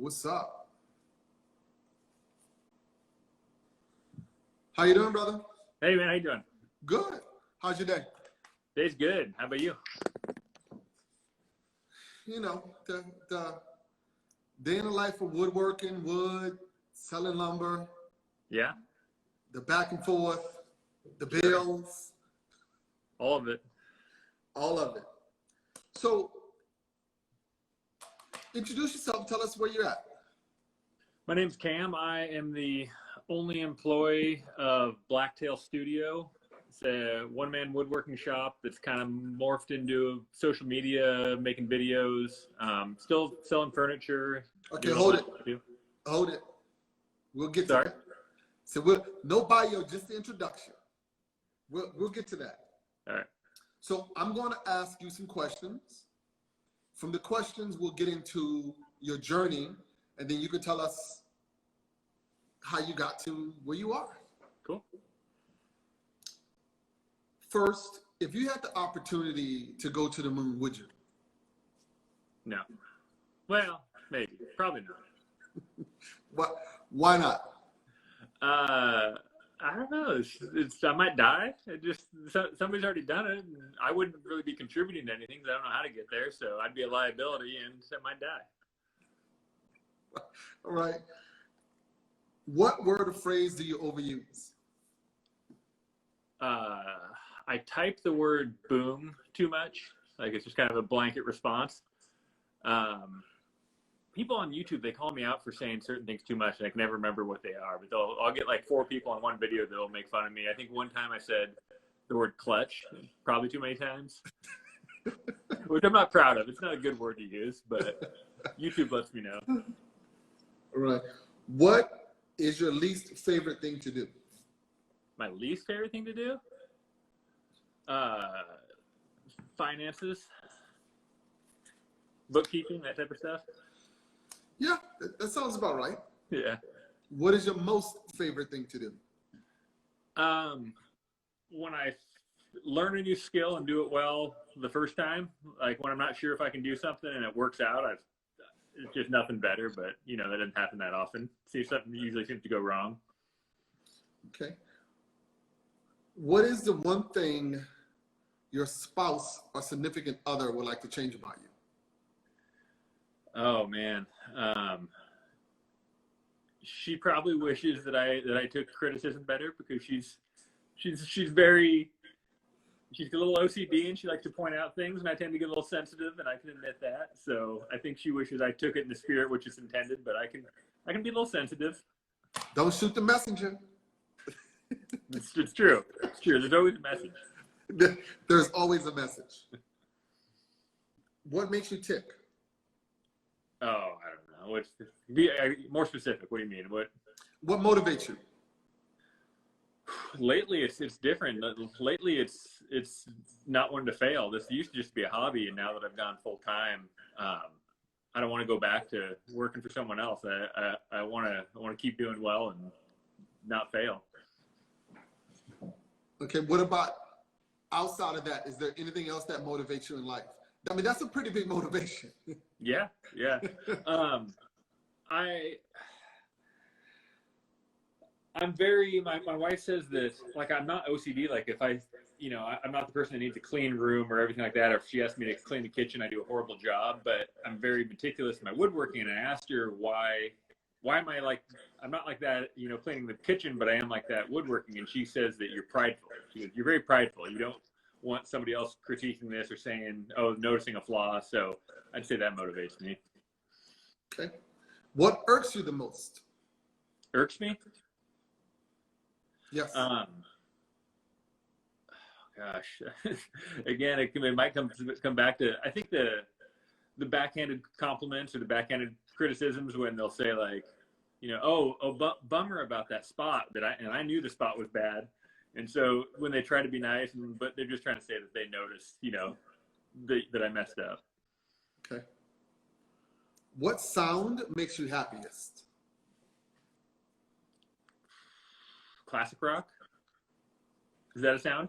What's up? How you doing, brother? Hey, man, how you doing? Good. How's your day? Day's good. How about you? You know, the day in the life of woodworking, wood, selling lumber, Yeah, the back and forth, the bills, all of it. all of it. So, introduce yourself. Tell us where you're at. My name's Cam. I am the only employee of Blacktail Studio. It's a one-man woodworking shop that's kind of morphed into social media, making videos, still selling furniture. Okay, hold it. Hold it. We'll get to that. So no bio, just the introduction. We'll get to that. All right. So I'm going to ask you some questions. From the questions, we'll get into your journey, and then you can tell us how you got to where you are. Cool. First, if you had the opportunity to go to the moon, would you? No. Well, maybe. Probably not. Why not? I don't know. I might die. Somebody's already done it, and I wouldn't really be contributing to anything because I don't know how to get there. So I'd be a liability, and I might die. All right. What word or phrase do you overuse? I type the word boom too much. Like it's just kind of a blanket response. People on YouTube, they call me out for saying certain things too much, and I can never remember what they are. But I'll get like 4 people on one video that'll make fun of me. I think one time I said the word clutch probably too many times, which I'm not proud of. It's not a good word to use, but YouTube lets me know. All right. What is your least favorite thing to do? My least favorite thing to do? Finances, bookkeeping, that type of stuff. Yeah, that sounds about right. Yeah. What is your most favorite thing to do? When I learn a new skill and do it well the first time, like when I'm not sure if I can do something and it works out, it's just nothing better, but you know, that doesn't happen that often. See, something usually seems to go wrong. Okay. What is the one thing your spouse or significant other would like to change about you? Oh man. She probably wishes that I took criticism better because she's a little OCD and she likes to point out things, and I tend to get a little sensitive, and I can admit that. So I think she wishes I took it in the spirit which is intended, but I can be a little sensitive. Don't shoot the messenger. It's true. It's true. There's always a message. There's always a message. What makes you tick? Oh, I don't know. Be more specific. What do you mean? What motivates you? Lately, it's different. Lately, it's not wanting to fail. This used to just be a hobby, and now that I've gone full time, I don't want to go back to working for someone else. I want to keep doing well and not fail. Okay. What about outside of that? Is there anything else that motivates you in life? I mean, that's a pretty big motivation. Yeah. I'm very, my wife says that, like, I'm not OCD. Like if I'm not the person that needs a clean room or everything like that. Or if she asks me to clean the kitchen, I do a horrible job, but I'm very meticulous in my woodworking. And I asked her why am I like, I'm not like that, cleaning the kitchen, but I am like that woodworking. And she says that you're prideful. She goes, you're very prideful. You don't want somebody else critiquing this or saying, oh, noticing a flaw. So I'd say that motivates me. Okay. What irks you the most? Irks me? Yes. Oh gosh. Again, it might come back to, I think the backhanded compliments or the backhanded criticisms when they'll say like, bummer about that spot and I knew the spot was bad. And so when they try to be nice, but they're just trying to say that they noticed, that I messed up. Okay. What sound makes you happiest? Classic rock. Is that a sound?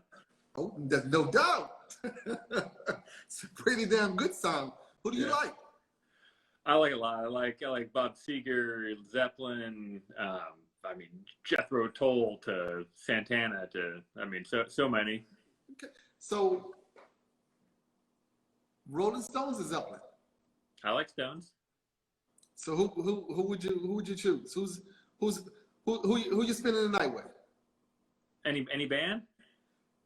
Oh, there's no doubt. It's a pretty damn good sound. Who do you like? I like a lot. I like Bob Seger, Zeppelin. I mean, Jethro Tull to Santana to, I mean, so many. Okay. So, Rolling Stones or Zeppelin? I like Stones. So who would you choose? Who you spending the night with? Any band?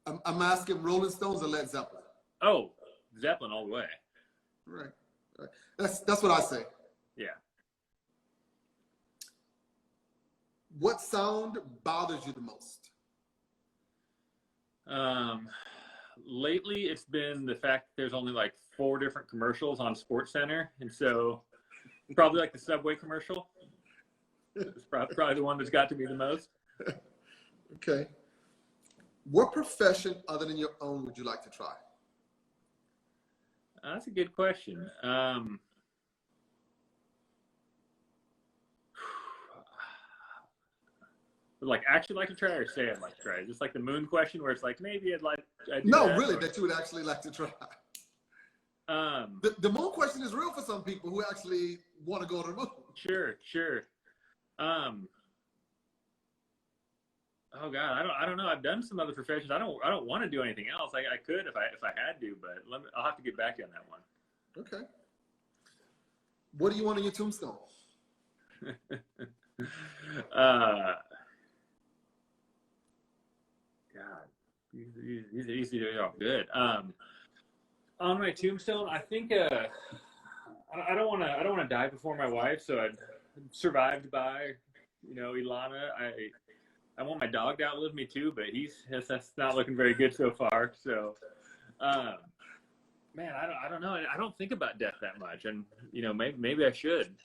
I'm asking Rolling Stones or Led Zeppelin. Oh, Zeppelin all the way. Right. Right. That's what I say. Yeah. What sound bothers you the most? Lately it's been the fact that there's only like 4 different commercials on SportsCenter, and so probably like the Subway commercial. It's probably the one that's got to me the most. Okay. What profession other than your own would you like to try? That's a good question. Like actually like to try or say I'd like to try? Is this like the moon question where it's like maybe I'd do No, that, really, or, that you would actually like to try. um The moon question is real for some people who actually want to go to the moon. sure. Oh God, I don't know. I've done some other professions. I don't want to do anything else. I could if I had to, but I'll have to get back to you on that one. Okay. What do you want on your tombstone? God, these are easy to oh, good. On my tombstone, I think I don't want to die before my wife, so I'd survived by, Ilana. I want my dog to outlive me too, but that's not looking very good so far. So, man, I don't know. I don't think about death that much, and maybe I should.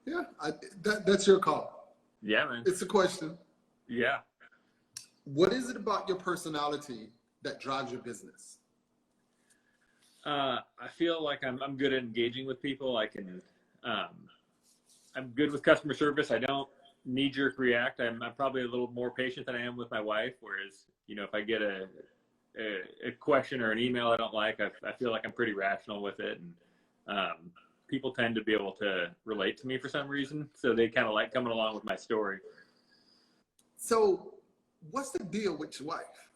Yeah, that's your call. Yeah, man. It's a question. Yeah. What is it about your personality that drives your business? I feel like I'm good at engaging with people. I'm good with customer service. I don't knee-jerk react. I'm probably a little more patient than I am with my wife. Whereas, if I get a question or an email I don't like, I feel like I'm pretty rational with it. And people tend to be able to relate to me for some reason. So they kind of like coming along with my story. So what's the deal with your wife?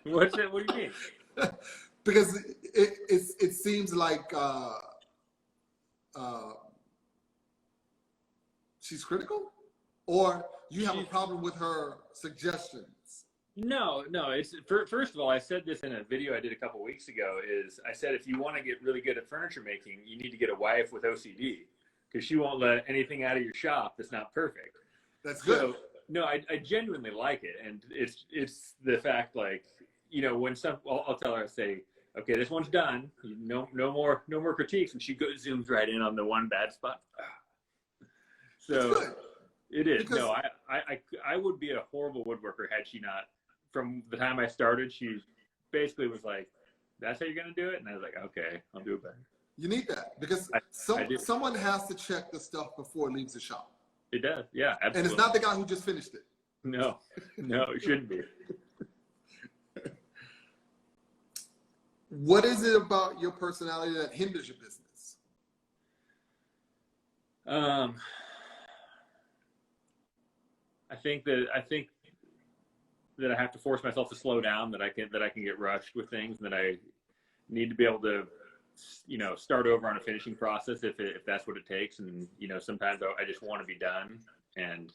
What's it? What do you mean? Because it seems like she's critical, or you have a problem with her suggestions. No. It's first of all, I said this in a video I did a couple weeks ago. I said if you want to get really good at furniture making, you need to get a wife with OCD, because she won't let anything out of your shop that's not perfect. That's good. So, no, I genuinely like it, and it's the fact, like, when I'll tell her, I say, okay, this one's done. No more critiques, and she zooms right in on the one bad spot. So it is. Because, no, I would be a horrible woodworker had she not. From the time I started, she basically was like, "That's how you're gonna do it," and I was like, "Okay, I'll do it better." you need that because someone has to check the stuff before it leaves the shop. It does, yeah, absolutely. And it's not the guy who just finished it. No, it shouldn't be. What is it about your personality that hinders your business? I think that I have to force myself to slow down, that I can get rushed with things, and that I need to be able to, start over on a finishing process if that's what it takes. And, sometimes I just want to be done. And,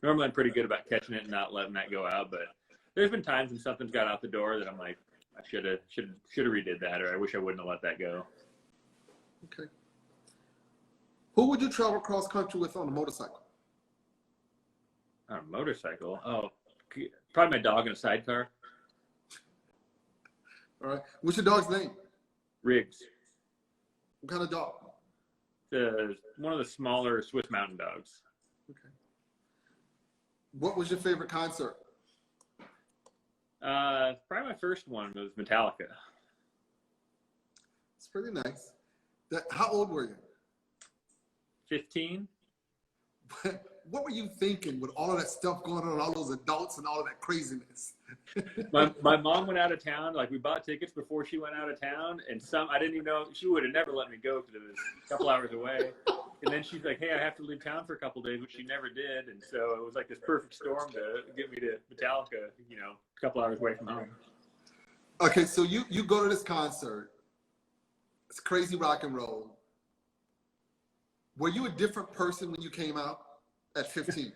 normally I'm pretty good about catching it and not letting that go out. But there's been times when something's got out the door that I'm like, I should have redid that, or I wish I wouldn't have let that go. Okay. Who would you travel cross country with on a motorcycle? On a motorcycle? Oh, probably my dog in a sidecar. All right. What's your dog's name? Riggs. What kind of dog? One of the smaller Swiss mountain dogs. Okay. What was your favorite concert? Probably my first one was Metallica. It's pretty nice. How old were you? 15. what were you thinking with all of that stuff going on, all those adults and all of that craziness? My mom went out of town. Like, we bought tickets before she went out of town, and I didn't even know, she would have never let me go because it was a couple hours away. And then she's like, hey, I have to leave town for a couple days, which she never did. And so it was like this perfect storm to get me to Metallica, you know, a couple hours away from home. Okay, so you go to this concert. It's crazy rock and roll. Were you a different person when you came out at 15?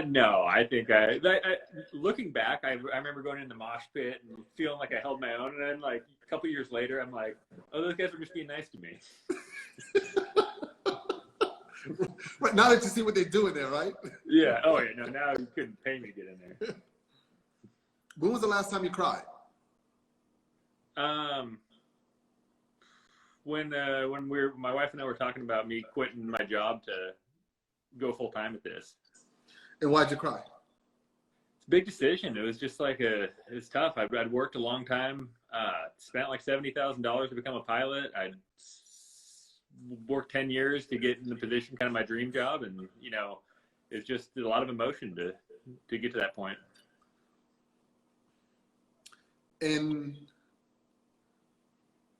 No, I think I looking back, I remember going in the mosh pit and feeling like I held my own. And then, like, a couple years later, I'm like, oh, those guys were just being nice to me. Right, now that you see what they're doing there, right? Yeah. Oh, yeah. No, now you couldn't pay me to get in there. When was the last time you cried? When my wife and I were talking about me quitting my job to go full time at this. And why'd you cry? It's a big decision. It was just like it's tough. I'd worked a long time, spent like $70,000 to become a pilot. I'd worked 10 years to get in the position, kind of my dream job. And, you know, it's just a lot of emotion to get to that point. And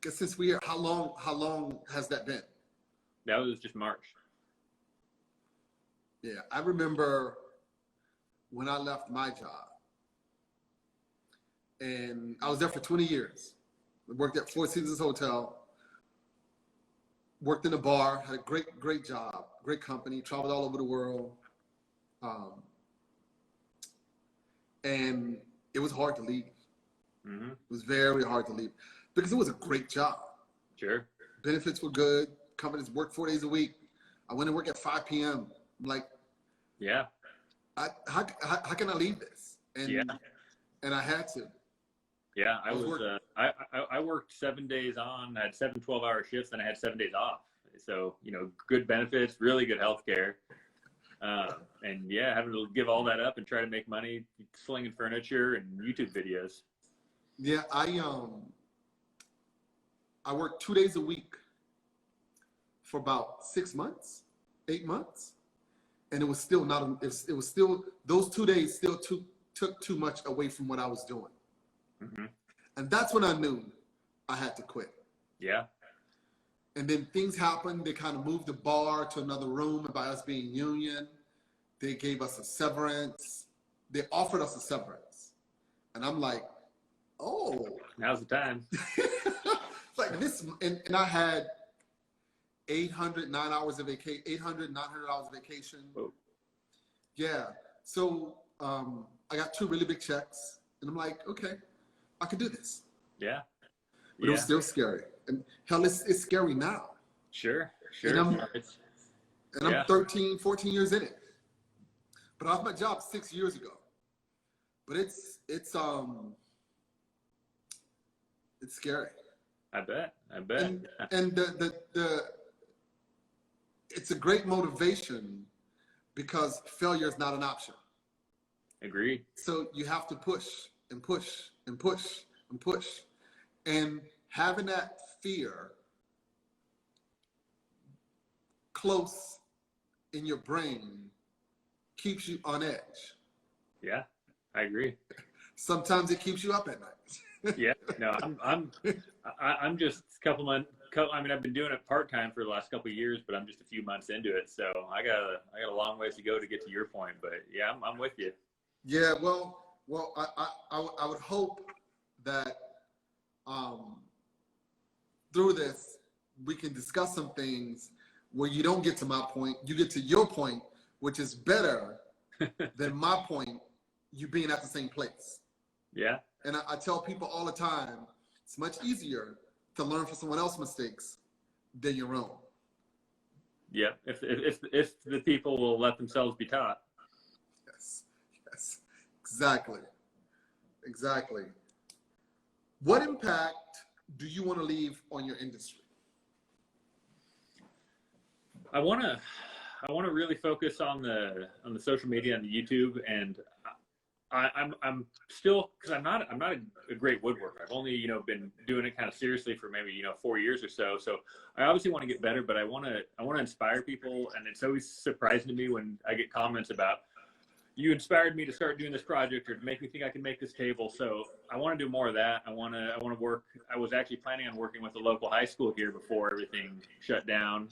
since we are, how long has that been? That was just March. Yeah, I remember when I left my job, and I was there for 20 years. I worked at Four Seasons Hotel, worked in a bar, had a great job, great company, traveled all over the world. And it was hard to leave. Mm-hmm. It was very hard to leave because it was a great job. Sure. Benefits were good. Companies worked 4 days a week. I went to work at 5 p.m. I'm like, yeah. How can I leave this? And yeah. And I had to. Yeah, I worked 7 days on, I had 7 12-hour shifts, and I had 7 days off. So, you know, good benefits, really good health care. And yeah, having to give all that up and try to make money slinging furniture and YouTube videos. Yeah, I worked 2 days a week for about 6 months, 8 months. And it was still not, it was still, those 2 days still took too much away from what I was doing. Mm-hmm. And that's when I knew I had to quit. Yeah. And then things happened. They kind of moved the bar to another room by us being union. They gave us a severance. They offered us a severance. And I'm like, oh. Now's the time. Like this, and I had 800, 9 hours of vacation, 800, 900 hours of vacation. Whoa. Yeah. So I got 2 really big checks. And I'm like, okay, I could do this. Yeah. But it was still scary. And hell, it's scary now. Sure. And I'm 13, 14 years in it. But I lost my job 6 years ago. But it's scary. I bet. And it's a great motivation because failure is not an option. Agreed. So you have to push and push and push and push. And having that fear close in your brain keeps you on edge. Yeah, I agree. Sometimes it keeps you up at night. Yeah, no, I'm just a couple months. I mean, I've been doing it part-time for the last couple of years, but I'm just a few months into it. So I got a long ways to go to get to your point, but yeah, I'm with you. Yeah, well, I would hope that through this, we can discuss some things where you don't get to my point, you get to your point, which is better than my point, you being at the same place. Yeah. And I tell people all the time, it's much easier to learn from someone else's mistakes than your own. Yeah, if the people will let themselves be taught. Yes, exactly. What impact do you want to leave on your industry? I want to really focus on the social media and the YouTube, and I'm still, because I'm not a great woodworker. I've only been doing it kind of seriously for maybe 4 years or so. So I obviously want to get better, but I want to inspire people, and it's always surprising to me when I get comments about, you inspired me to start doing this project or to make me think I can make this table. So I want to do more of that. I want to work. I was actually planning on working with a local high school here before everything shut down,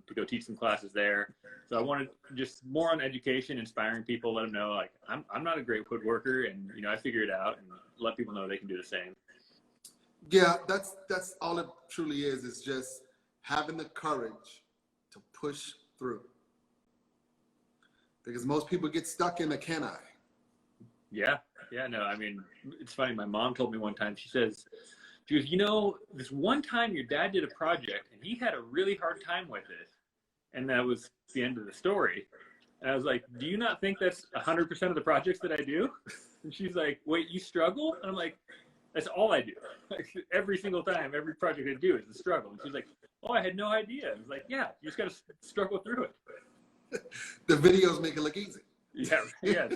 to go teach some classes there. So I wanted just more on education, inspiring people, let them know, like, I'm not a great woodworker, and I figure it out, and let people know they can do the same. Yeah, that's all it truly is just having the courage to push through. Because most people get stuck in a can I. Yeah. No, I mean, it's funny. My mom told me one time, she goes, this one time your dad did a project and he had a really hard time with it. And that was the end of the story. And I was like, do you not think that's 100% of the projects that I do? And she's like, wait, you struggle? And I'm like, that's all I do. Like, every single time, every project I do is a struggle. And she's like, oh, I had no idea. I was like, yeah, you just got to struggle through it. The videos make it look easy. Yeah.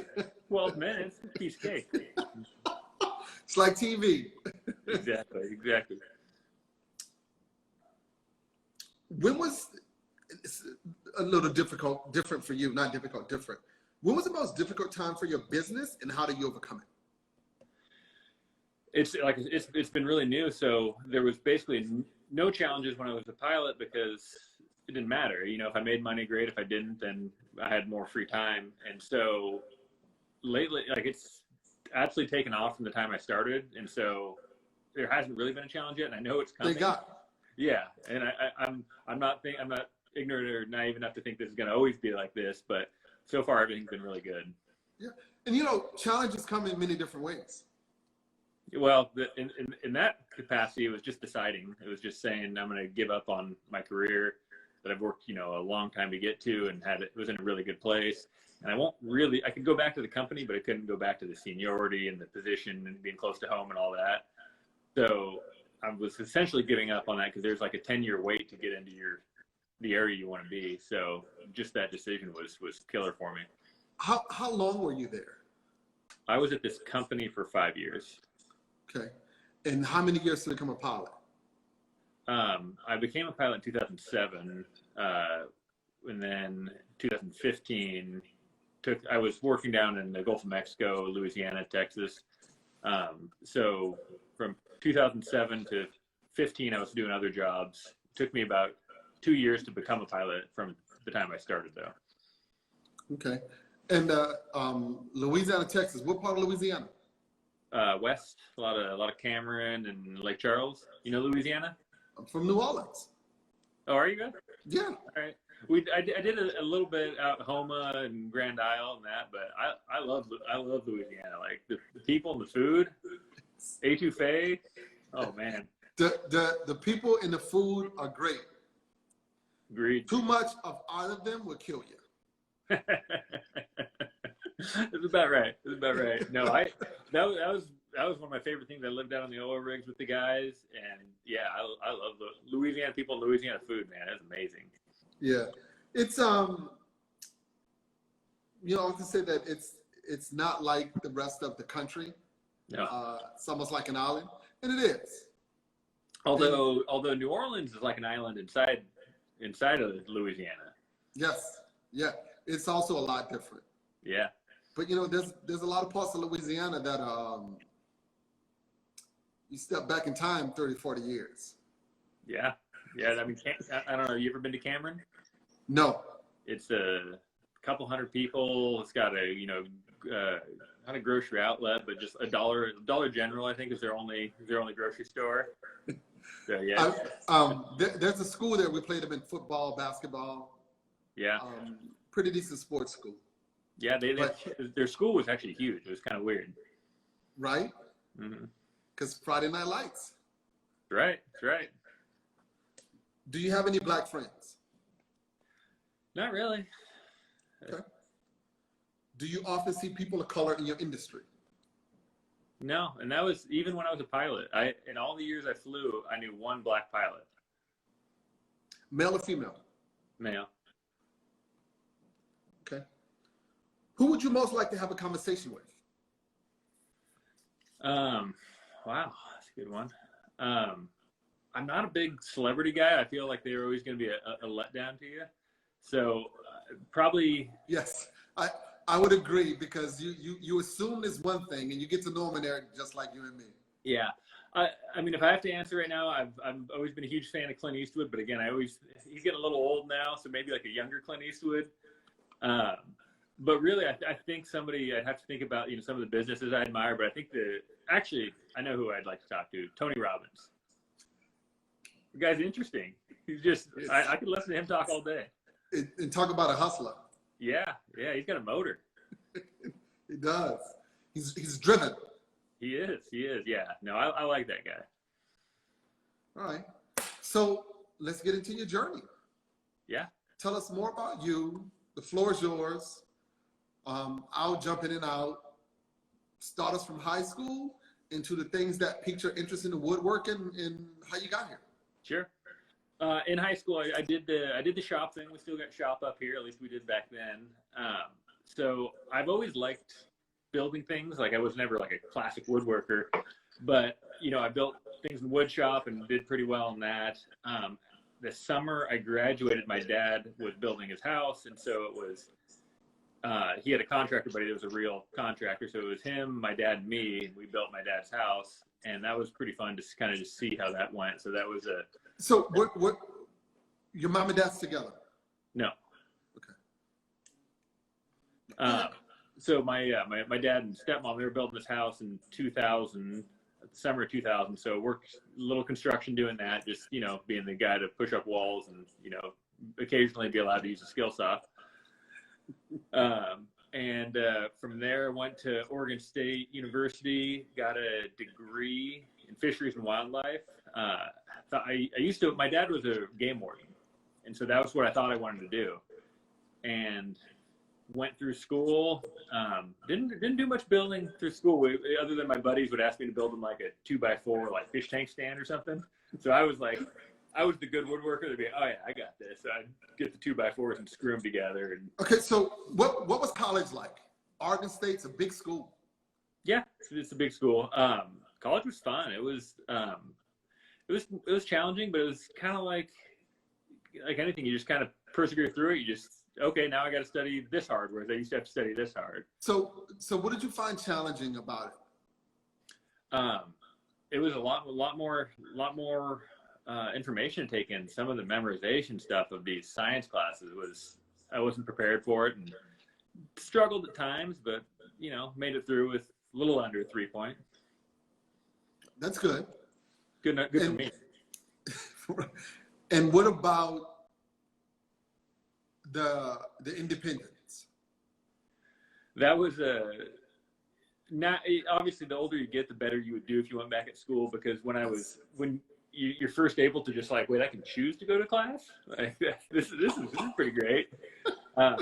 12 minutes, piece of cake. It's like TV. Exactly. When was it's a little different for you? Not difficult, different. When was the most difficult time for your business, and how did you overcome it? It's been really new. So there was basically no challenges when I was a pilot, because it didn't matter. If I made money, great. If I didn't, then I had more free time. And so lately, it's actually taken off from the time I started. And so there hasn't really been a challenge yet. And I know it's coming. Thank God. Yeah. And I'm not ignorant or naive enough to think this is going to always be like this, but so far everything's been really good. Yeah. And challenges come in many different ways. Well, in that capacity, it was just deciding. It was just saying, I'm going to give up on my career that I've worked, a long time to get to, and was in a really good place. And I could go back to the company, but I couldn't go back to the seniority and the position and being close to home and all that. So I was essentially giving up on that, because there's like a 10-year wait to get into the area you want to be. So just that decision was killer for me. How long were you there? I was at this company for 5 years. Okay. And how many years to become a pilot? I became a pilot in 2007, and then 2015 I was working down in the Gulf of Mexico, Louisiana, Texas. So from 2007 to 15, I was doing other jobs. It took me about 2 years to become a pilot from the time I started, though. Okay. And Louisiana, Texas, what part of Louisiana? West, a lot of Cameron and Lake Charles. Louisiana? I'm from New Orleans. Oh, are you good? Yeah. All right. I did a little bit out in Houma and Grand Isle and that, but I love Louisiana. Like the people and the food, étouffée. Oh man. The people and the food are great. Agreed. Too much of either of them will kill you. It's about right. No, that was one of my favorite things. I lived out on the oil rigs with the guys, and yeah, I love the Louisiana people, Louisiana food, man. It's amazing. Yeah, it's I can say that it's not like the rest of the country. No, it's almost like an island, and it is. Although New Orleans is like an island inside of Louisiana. Yes, yeah, it's also a lot different. Yeah. But there's a lot of parts of Louisiana that you step back in time 30, 40 years. Yeah. I mean, I don't know. You ever been to Cameron? No. It's a couple hundred people. It's got not a grocery outlet, but just a Dollar General, I think, is their only grocery store. So yeah. There's a school there. We played them in football, basketball. Yeah. Pretty decent sports school. Yeah, their school was actually huge. It was kind of weird. Right? Mm-hmm. Because Friday Night Lights. Right. That's right. Do you have any black friends? Not really. Okay. Do you often see people of color in your industry? No, and that was even when I was a pilot. In all the years I flew, I knew one black pilot. Male or female? Male. Okay. Who would you most like to have a conversation with? Wow, that's a good one. I'm not a big celebrity guy. I feel like they're always going to be a letdown to you. So probably. Yes, I would agree, because you assume there's one thing and you get to know them and they're just like you and me. Yeah. I mean, if I have to answer right now, I've always been a huge fan of Clint Eastwood, but again, he's getting a little old now, so maybe like a younger Clint Eastwood. But really, I think I'd have to think about, some of the businesses I admire, but I think actually, I know who I'd like to talk to, Tony Robbins. The guy's interesting. He's just, I could listen to him talk all day. And talk about a hustler. Yeah, he's got a motor. He does. He's driven. He is. Yeah. No, I like that guy. All right. So let's get into your journey. Yeah. Tell us more about you. The floor is yours. I'll jump in and out. Start us from high school into the things that piqued your interest in the woodworking and how you got here. Sure. In high school, I did the shop thing. We still got shop up here. At least we did back then. So I've always liked building things. Like, I was never like a classic woodworker, but I built things in wood shop and did pretty well in that. The summer I graduated, my dad was building his house, and so it was. He had a contractor, but he was a real contractor. So it was him, my dad, and me. And we built my dad's house, and that was pretty fun to kind of just see how that went. So that was a. So what? Your mom and dad's together? No. Okay. So my dad and stepmom, they were building this house in 2000, the summer of 2000. So worked a little construction doing that, just being the guy to push up walls and occasionally be allowed to use a skill saw. And from there, went to Oregon State University, got a degree in fisheries and wildlife. My dad was a game warden, and so that was what I thought I wanted to do. And went through school, didn't do much building through school, other than my buddies would ask me to build them like a 2x4 like fish tank stand or something. So I was the good woodworker. They'd be, oh yeah, I got this. So I'd get the 2x4s and screw them together. And okay, so what was college like? Oregon State's a big school. Yeah, it's a big school. College was fun. It was challenging, but it was kind of like anything. You just kind of persevere through it. You just, okay, now I got to study this hard, whereas I used to have to study this hard. So what did you find challenging about it? It was a lot more information to take in. Some of the memorization stuff of these science classes I wasn't prepared for it, and struggled at times, but made it through with a little under 3-point. That's good. Good for me. And what about the independence? That was obviously the older you get, the better you would do if you went back at school, because when you're first able to just like, wait, I can choose to go to class. Like, this is pretty great. I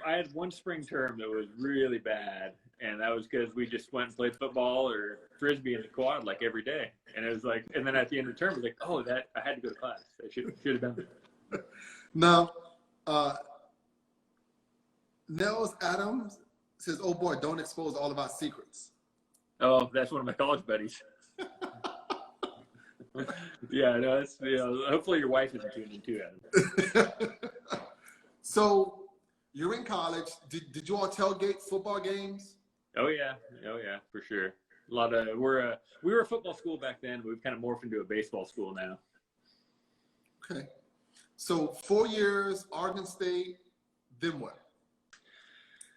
had one spring term that was really bad, and that was because we just went and played football or frisbee in the quad like every day. And it was like, and then at the end of the term, it was like, oh, that I had to go to class. I should have done it. Now, Nels Adams says, "Oh boy, don't expose all of our secrets." Oh, that's one of my college buddies. Yeah, no, it's hopefully your wife isn't tuning in too, Adam. So you're in college. Did you all tailgate football games? Oh yeah, for sure. A lot of we were a football school back then, but we've kind of morphed into a baseball school now. Okay. So 4 years, Oregon State. Then what?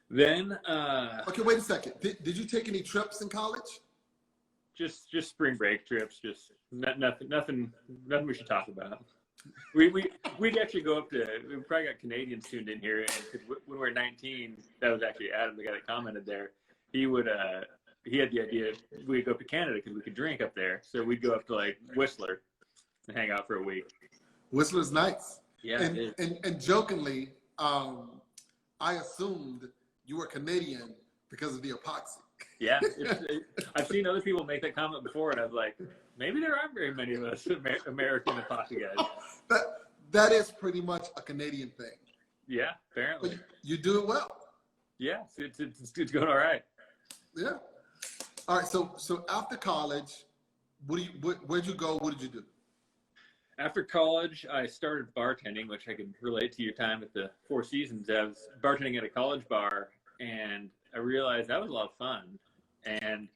Then okay, wait a second. Did you take any trips in college? Just spring break trips. Just nothing we should talk about. We'd actually go up to. We probably got Canadians tuned in here, and when we were 19, that was actually Adam, the guy that commented there. He had the idea we'd go up to Canada because we could drink up there. So we'd go up to like Whistler and hang out for a week. Whistler's nice. Yeah, and jokingly, I assumed you were Canadian because of the epoxy. Yeah, I've seen other people make that comment before, and I was like, maybe there aren't very many of us American epoxy guys. That is pretty much a Canadian thing. Yeah, apparently. But you do it well. Yeah, it's going all right. Yeah. All right. So after college, where'd you go? What did you do? After college, I started bartending, which I can relate to your time at the Four Seasons. I was bartending at a college bar, and I realized that was a lot of fun. And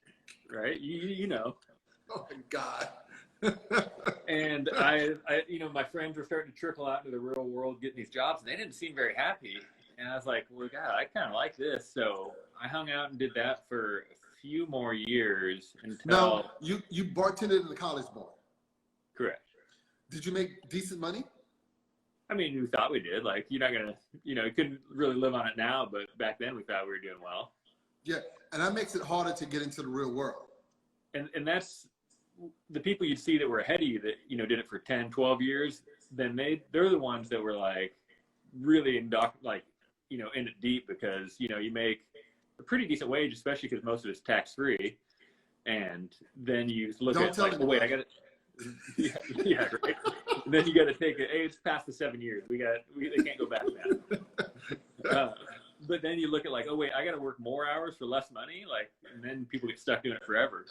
right, you know. Oh my God. And my friends were starting to trickle out into the real world, getting these jobs, and they didn't seem very happy. And I was like, well, God, I kind of like this. So I hung out and did that for a few more years until. Now, you bartended in the college bar. Correct. Did you make decent money? I mean, we thought we did. Like, you're not going to, you couldn't really live on it now, but back then we thought we were doing well. Yeah, and that makes it harder to get into the real world. And that's the people you'd see that were ahead of you that, did it for 10, 12 years, then they're the ones that were like really in it deep because, you make a pretty decent wage, especially because most of it's tax-free. And then you look at like, oh, wait, I got it. Yeah, right. And then you got to take it. Hey, it's past the 7 years. They can't go back now. But then you look at like, oh wait, I got to work more hours for less money. Like, and then people get stuck doing it forever.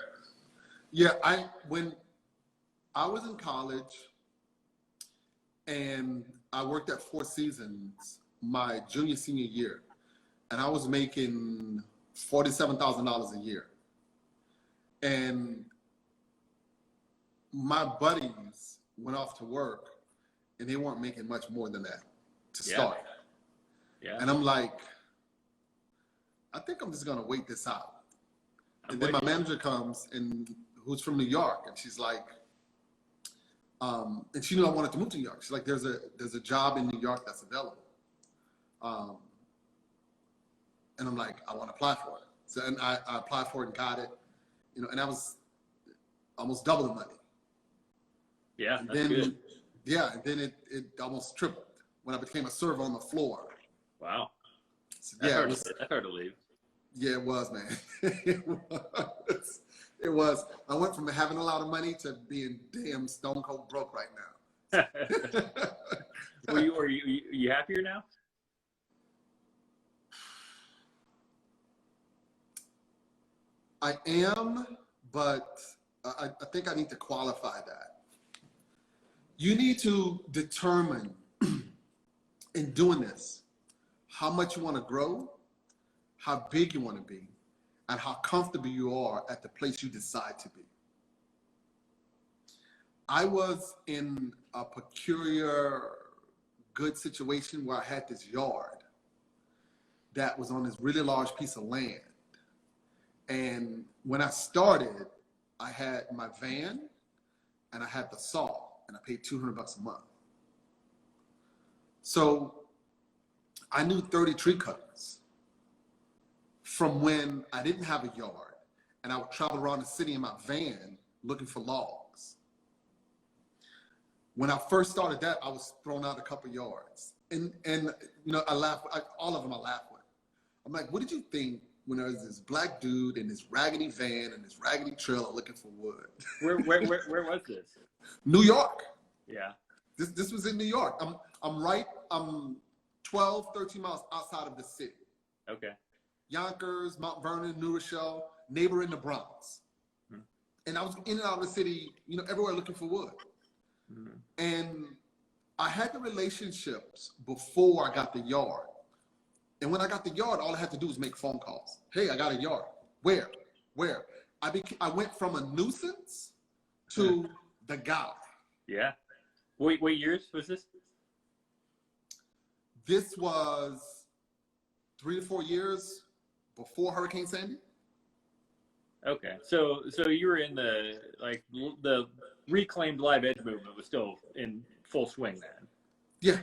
Yeah, when I was in college, and I worked at Four Seasons my senior year, and I was making $47,000 a year, and my buddies went off to work and they weren't making much more than that to start. Yeah. And I'm like, I think I'm just gonna wait this out. And then my manager comes and who's from New York, and she's like, and she knew I wanted to move to New York. She's like, there's a job in New York that's available. And I'm like, I want to apply for it. So and I applied for it and got it, and that was almost double the money. Yeah, and that's then, good. Yeah, and then it almost tripled when I became a server on the floor. Wow. So, that's hard to leave. Yeah, it was, man. It was. I went from having a lot of money to being damn stone cold broke right now. Are you happier now? I am, but I think I need to qualify that. You need to determine in doing this how much you want to grow, how big you want to be, and how comfortable you are at the place you decide to be. I was in a peculiar good situation where I had this yard that was on this really large piece of land. And when I started, I had my van and I had the saw, and I paid $200 a month. So I knew 30 tree cutters from when I didn't have a yard, and I would travel around the city in my van looking for logs. When I first started that, I was thrown out a couple yards. And I laugh, all of them I laugh with. I'm like, what did you think when there was this black dude in this raggedy van and this raggedy trailer looking for wood? Where was this? New York. Yeah. This was in New York. I'm 12, 13 miles outside of the city. Okay. Yonkers, Mount Vernon, New Rochelle, neighbor in the Bronx. Mm-hmm. And I was in and out of the city, everywhere looking for wood. Mm-hmm. And I had the relationships before I got the yard. And when I got the yard, all I had to do was make phone calls. Hey, I got a yard. Where? I went from a nuisance to the guy. Yeah. What years was this? This was 3 to 4 years before Hurricane Sandy. Okay, so you were in the reclaimed live edge movement was still in full swing then. Yeah.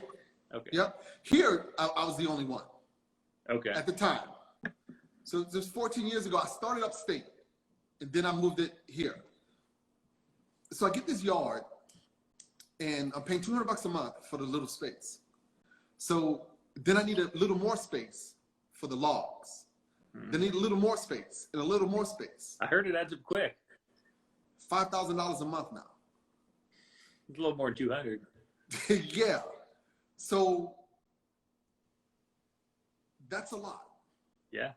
Okay. Yep. Here, I was the only one. Okay. At the time. So just 14 years ago, I started upstate, and then I moved it here. So I get this yard, and I'm paying $200 a month for the little space. So then I need a little more space for the logs. Then I need a little more space and a little more space. I heard it adds up quick. $5,000 a month now. It's a little more than 200. Yeah. So that's a lot. Yeah.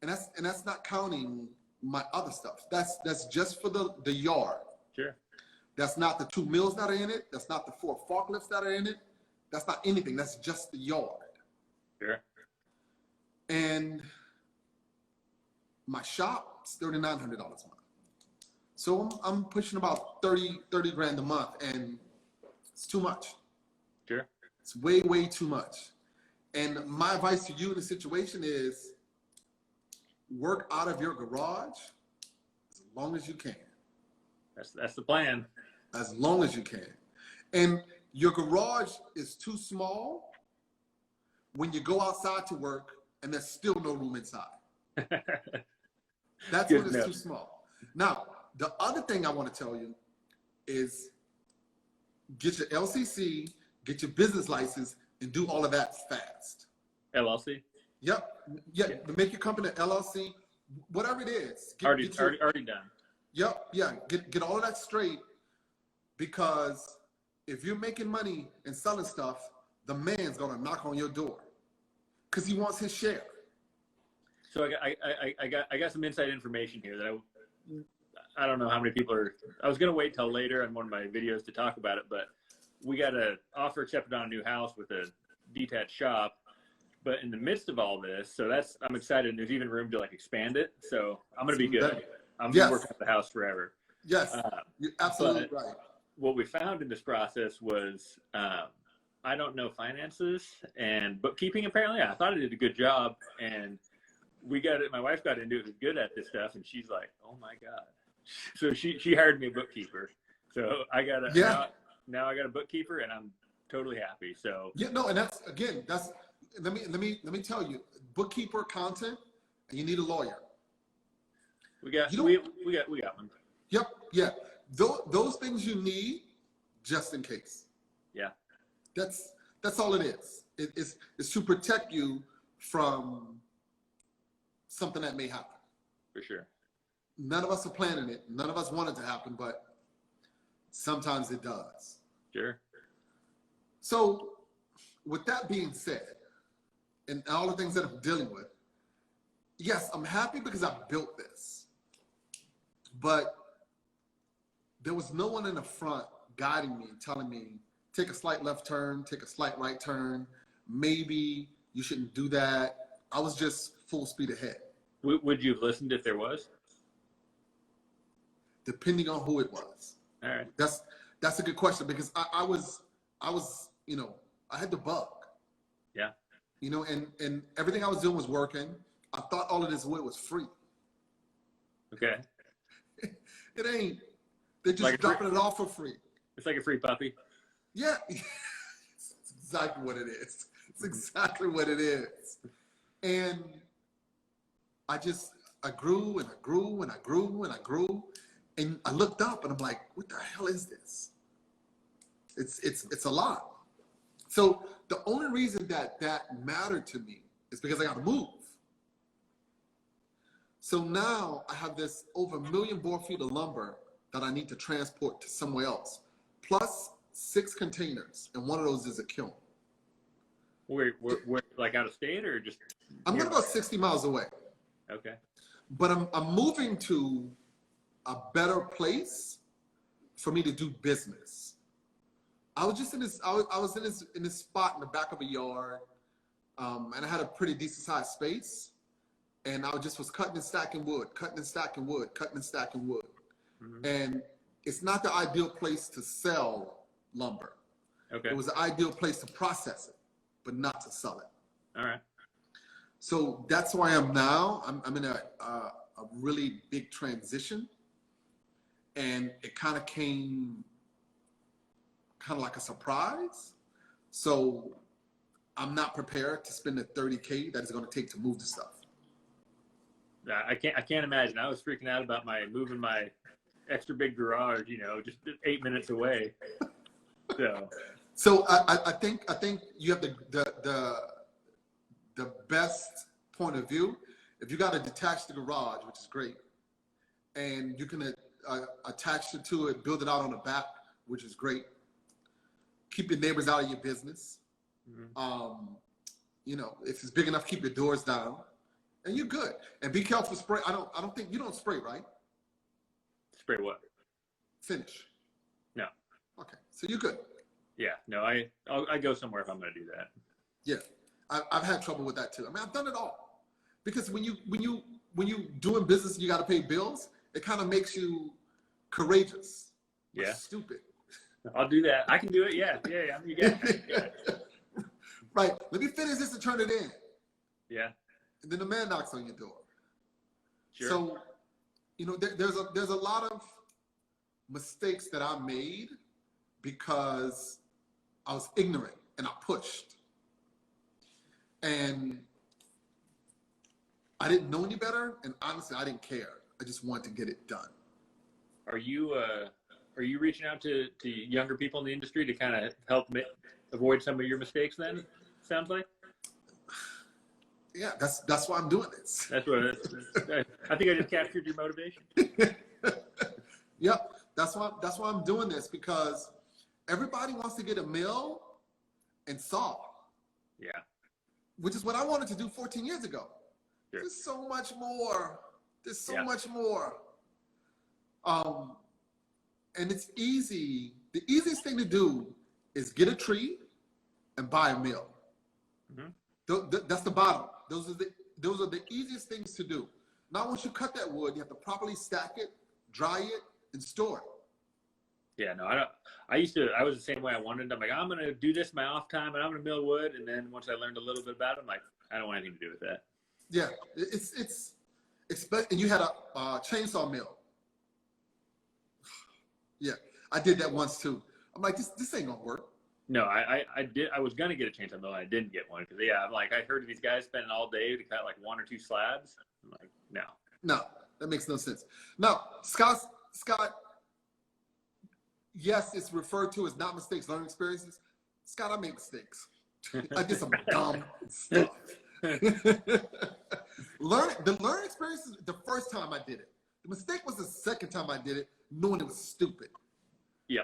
And that's not counting my other stuff. That's just for the yard. Sure. That's not the 2 mills that are in it. That's not the 4 forklifts that are in it. That's not anything. That's just the yard. Sure. And my shop is $3,900 a month. So I'm pushing about 30 grand a month, and it's too much. Sure. It's way, way too much. And my advice to you in the situation is work out of your garage as long as you can. That's the plan. As long as you can. And your garage is too small when you go outside to work and there's still no room inside. That's when it's too small. Now, the other thing I want to tell you is get your LCC, get your business license, and do all of that fast. LLC? Yep. Yeah. Make your company an LLC, whatever it is. Already done. Yep. Yeah. Get all of that straight, because if you're making money and selling stuff, the man's gonna knock on your door because he wants his share. So I got some inside information here that I don't know how many people are. I was gonna wait till later on one of my videos to talk about it, but we got an offer accepted on a new house with a detached shop. But in the midst of all this, so I'm excited. And there's even room to like expand it. So I'm gonna be good. I'm gonna work at the house forever. Yes, you're absolutely right. What we found in this process was I don't know finances and bookkeeping. Apparently, I thought I did a good job, and we got it. My wife got into it, was good at this stuff, and she's like, "Oh my god!" So she hired me a bookkeeper. So I got now I got a bookkeeper, and I'm totally happy. So yeah, no, and that's let me tell you, bookkeeper, accountant, and you need a lawyer. We got one. Yep, yeah. Those things you need just in case. Yeah. That's all it is. It's to protect you from something that may happen. For sure. None of us are planning it. None of us want it to happen, but sometimes it does. Sure. So with that being said, and all the things that I'm dealing with, yes, I'm happy because I built this, but there was no one in the front guiding me and telling me, take a slight left turn, take a slight right turn. Maybe you shouldn't do that. I was just full speed ahead. Would you have listened if there was? Depending on who it was. All right. That's a good question, because I was, I had the bug. Yeah. And everything I was doing was working. I thought all of this wood was free. Okay. It ain't. They're just like dropping it off for free. It's like a free puppy. Yeah. It's exactly what it is. It's exactly what it is. And I grew and I grew and I grew and I grew. And I looked up and I'm like, what the hell is this? It's a lot. So the only reason that mattered to me is because I got to move. So now I have this over 1 million board feet of lumber that I need to transport to somewhere else, plus 6 containers, and one of those is a kiln. Where like out of state or just? I'm going about 60 miles away. Okay. But I'm moving to a better place for me to do business. I was just in this. I was in this spot in the back of a yard, and I had a pretty decent sized space, and I was cutting and stacking wood, cutting and stacking wood, cutting and stacking wood. Mm-hmm. And it's not the ideal place to sell lumber. Okay. It was the ideal place to process it, but not to sell it. All right. So that's where I am now. I'm in a really big transition, and it kind of came like a surprise. So I'm not prepared to spend the $30K that it's going to take to move the stuff. I can't imagine. I was freaking out about moving my extra big garage, just 8 minutes away. So I think you have the best point of view. If you got to detach the garage, which is great, and you can attach it to it, build it out on the back, which is great. Keep your neighbors out of your business. Mm-hmm. If it's big enough, keep your doors down. And you're good. And be careful spray. I don't think you don't spray, right? Spray what? Finish. No. Okay. So you're good. Yeah. No, I go somewhere if I'm going to do that. Yeah. I've had trouble with that too. I mean, I've done it all. Because when you doing business, you got to pay bills. It kind of makes you courageous. Yeah. Stupid. I'll do that. I can do it. Yeah. Yeah. You got it. Right. Let me finish this and turn it in. Yeah. And then the man knocks on your door. Sure. So, you know, there's a lot of mistakes that I made because I was ignorant and I pushed. And I didn't know any better, and honestly, I didn't care. I just wanted to get it done. Are you reaching out to younger people in the industry to kind of help avoid some of your mistakes then? Sounds like? Yeah, that's why I'm doing this. That's what I think I just captured your motivation. Yep, that's why I'm doing this, because everybody wants to get a mill and saw. Yeah. Which is what I wanted to do 14 years ago. Sure. There's so much more. There's so Yeah. much more. And it's easy. The easiest thing to do is get a tree and buy a mill. Mm-hmm. That's the bottom. Those are the easiest things to do. Now, once you cut that wood, you have to properly stack it, dry it, and store it. Yeah, no, I don't. I was the same way. I'm like, I'm going to do this in my off time and I'm going to mill wood. And then once I learned a little bit about it, I'm like, I don't want anything to do with that. Yeah, and you had a chainsaw mill. Yeah, I did that once too. I'm like, this ain't gonna work. No, I did. I was going to get a chainsaw mill. And I didn't get one because I'm like, I heard of these guys spending all day to cut like 1 or 2 slabs. I'm like, no, that makes no sense. Now, Scott. Yes, it's referred to as not mistakes, learning experiences. Scott, I made mistakes. I did some dumb stuff. The learning experience is the first time I did it. The mistake was the second time I did it, knowing it was stupid. Yeah,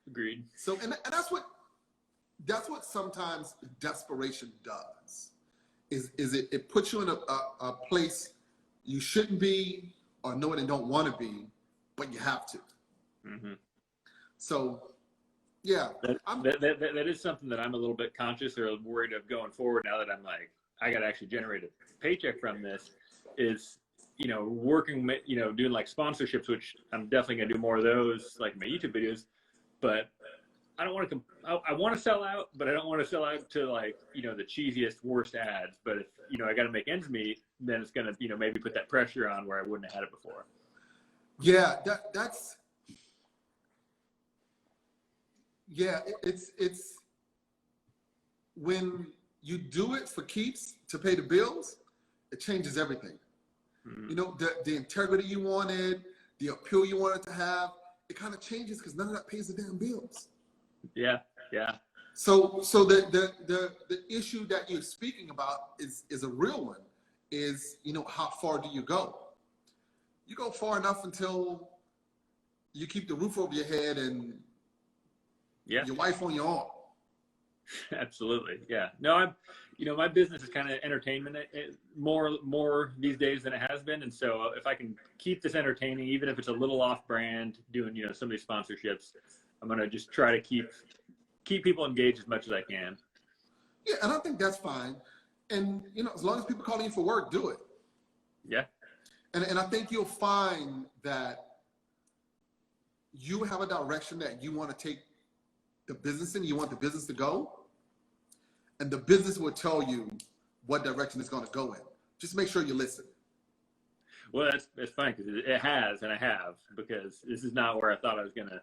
agreed. So, and that's what sometimes desperation does. Is it puts you in a place you shouldn't be, or know it and don't want to be, but you have to. Mm-hmm. So, yeah. That is something that I'm a little bit conscious or worried of going forward now that I'm like, I got to actually generate a paycheck from this, is, working, doing like sponsorships, which I'm definitely going to do more of those, like my YouTube videos, but I don't want to, I want to sell out, but I don't want to sell out to like, the cheesiest, worst ads. But if, I got to make ends meet, then it's going to, maybe put that pressure on where I wouldn't have had it before. Yeah, it's when you do it for keeps to pay the bills, it changes everything. Mm-hmm. The integrity you wanted, the appeal you wanted to have, it kind of changes because none of that pays the damn bills. Yeah. So the issue that you're speaking about is a real one. Is how far do you go? You go far enough until you keep the roof over your head and your wife on your arm. Absolutely. Yeah. No, my business is kind of entertainment more these days than it has been. And so if I can keep this entertaining, even if it's a little off brand, doing, some of these sponsorships, I'm going to just try to keep people engaged as much as I can. Yeah. And I think that's fine. And, as long as people calling you for work, do it. Yeah. And I think you'll find that you have a direction that you want to take the business in, you want the business to go, and the business will tell you what direction it's going to go in. Just make sure you listen. Well, that's funny because it has, and I have, because this is not where I thought I was gonna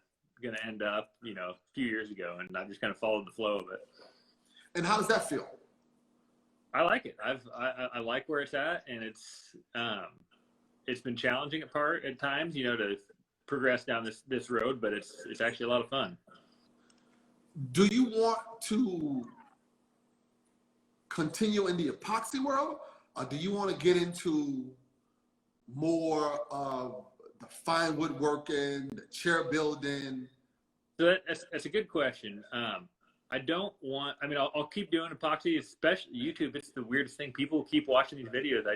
end up, a few years ago, and I just kind of followed the flow of it. And how does that feel? I like it. I like where it's at, and it's been challenging at times, to progress down this road, but it's actually a lot of fun. Do you want to continue in the epoxy world, or do you want to get into more of the fine woodworking, the chair building? So that's a good question. I don't want, I'll keep doing epoxy, especially YouTube. It's the weirdest thing. People keep watching these videos.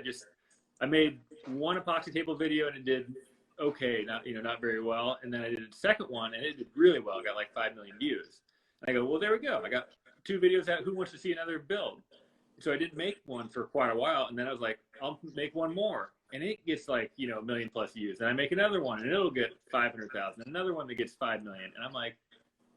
I made one epoxy table video and it did okay, not very well. And then I did a second one and it did really well. I got like 5 million views. And I go, well, there we go. I got 2 videos out. Who wants to see another build? So I didn't make one for quite a while. And then I was like, I'll make one more. And it gets like, 1 million plus views. And I make another one and it'll get 500,000. Another one that gets 5 million. And I'm like,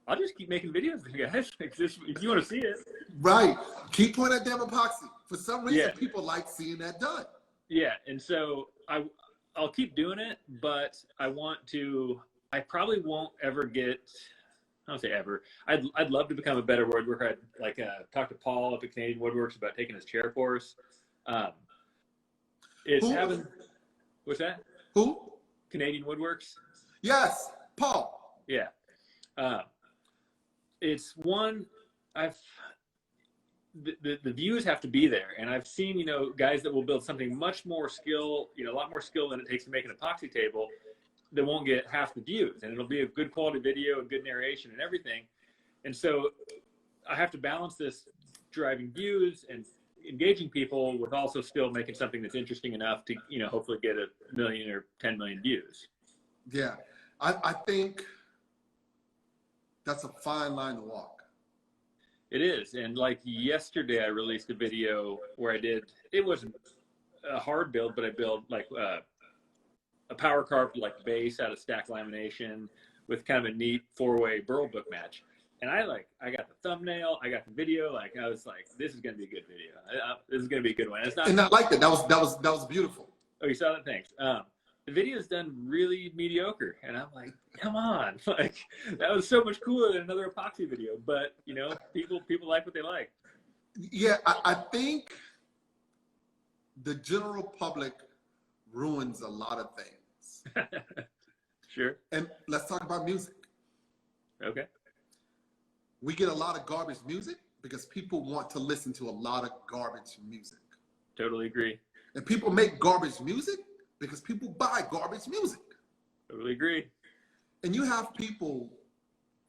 I'll just keep making videos with you guys. If you want to see it. Right. Keep pointing at damn epoxy. For some reason, Yeah. people like seeing that done. Yeah. And so I'll keep doing it, but I probably won't ever get, I don't say ever. I'd love to become a better woodworker. I'd talk to Paul up at Canadian Woodworks about taking his chair course. What's that? Who? Canadian Woodworks. Yes, Paul. Yeah. It's one the views have to be there. And I've seen, guys that will build something much more skill, a lot more skill than it takes to make an epoxy table that won't get half the views. And it'll be a good quality video, a good narration and everything. And so I have to balance this driving views and engaging people with also still making something that's interesting enough to, hopefully get 1 million or 10 million views. Yeah. I think that's a fine line to walk. It is. And like yesterday, I released a video where it wasn't a hard build, but I built like a power carved like base out of stack lamination with kind of a neat 4-way burl book match. And I got the thumbnail, I got the video, I was like, this is going to be a good video. This is going to be a good one. It's not, and I liked it. That was beautiful. Oh, you saw that? Thanks. The video's done really mediocre. And I'm like, come on. Like, that was so much cooler than another epoxy video. But, people like what they like. Yeah, I think the general public ruins a lot of things. Sure. And let's talk about music. Okay. We get a lot of garbage music because people want to listen to a lot of garbage music. Totally agree. And people make garbage music because people buy garbage music. Totally agree. And you have people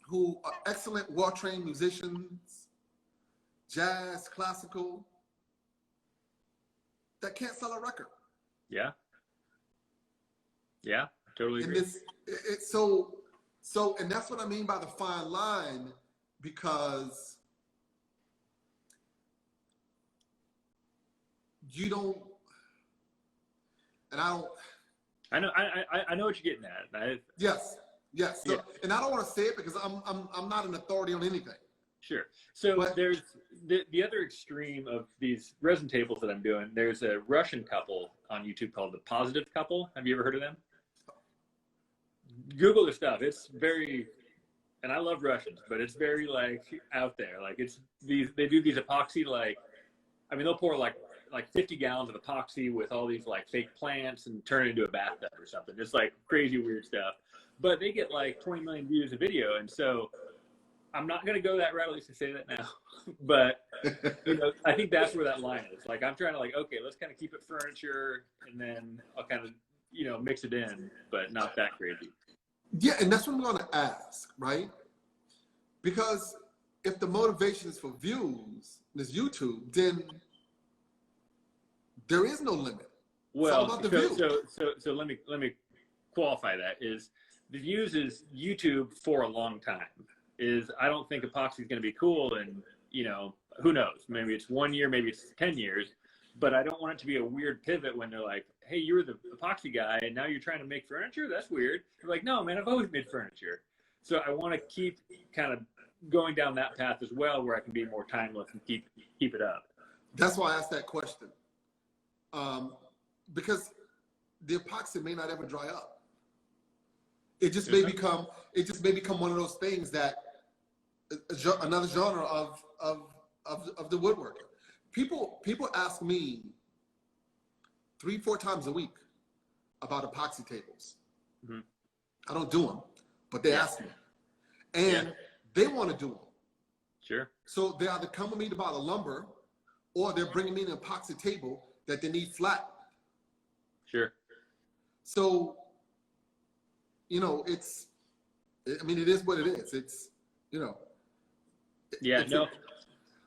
who are excellent, well-trained musicians, jazz, classical, that can't sell a record. Yeah. Yeah, totally agree. And and that's what I mean by the fine line, because you don't, and I don't. I know what you're getting at. Yes. So, yeah. And I don't want to say it because I'm not an authority on anything. Sure. So there's the other extreme of these resin tables that I'm doing. There's a Russian couple on YouTube called the Positive Couple. Have you ever heard of them? Google their stuff. It's very, and I love Russians, but it's very like out there. Like they do these epoxy, they'll pour like 50 gallons of epoxy with all these like fake plants and turn it into a bathtub or something. Just like crazy weird stuff. But they get like 20 million views a video. And so I'm not going to go that route, at least to say that now. But I think that's where that line is. Like, I'm trying to okay, let's kind of keep it furniture, and then I'll kind of, mix it in, but not that crazy. Yeah, and that's what I'm going to ask, right? Because if the motivation is for views, this YouTube, then there is no limit. Well, it's all about the view. So let me qualify that. Is the views is YouTube for a long time. I don't think epoxy is going to be cool, and who knows? Maybe it's 1 year, maybe it's 10 years, but I don't want it to be a weird pivot when they're like, hey, you were the epoxy guy and now you're trying to make furniture? That's weird. You're like, no, man, I've always made furniture. So I want to keep kind of going down that path as well, where I can be more timeless and keep it up. That's why I asked that question. Because the epoxy may not ever dry up. It just may become one of those things that another genre of the woodworking. People ask me 3-4 times a week about epoxy tables. Mm-hmm. I don't do them, but they ask me, and they want to do them. Sure. So they either come with me to buy the lumber, or they're bringing me an epoxy table that they need flat. Sure. So, it is what it is. It's, Yeah, no,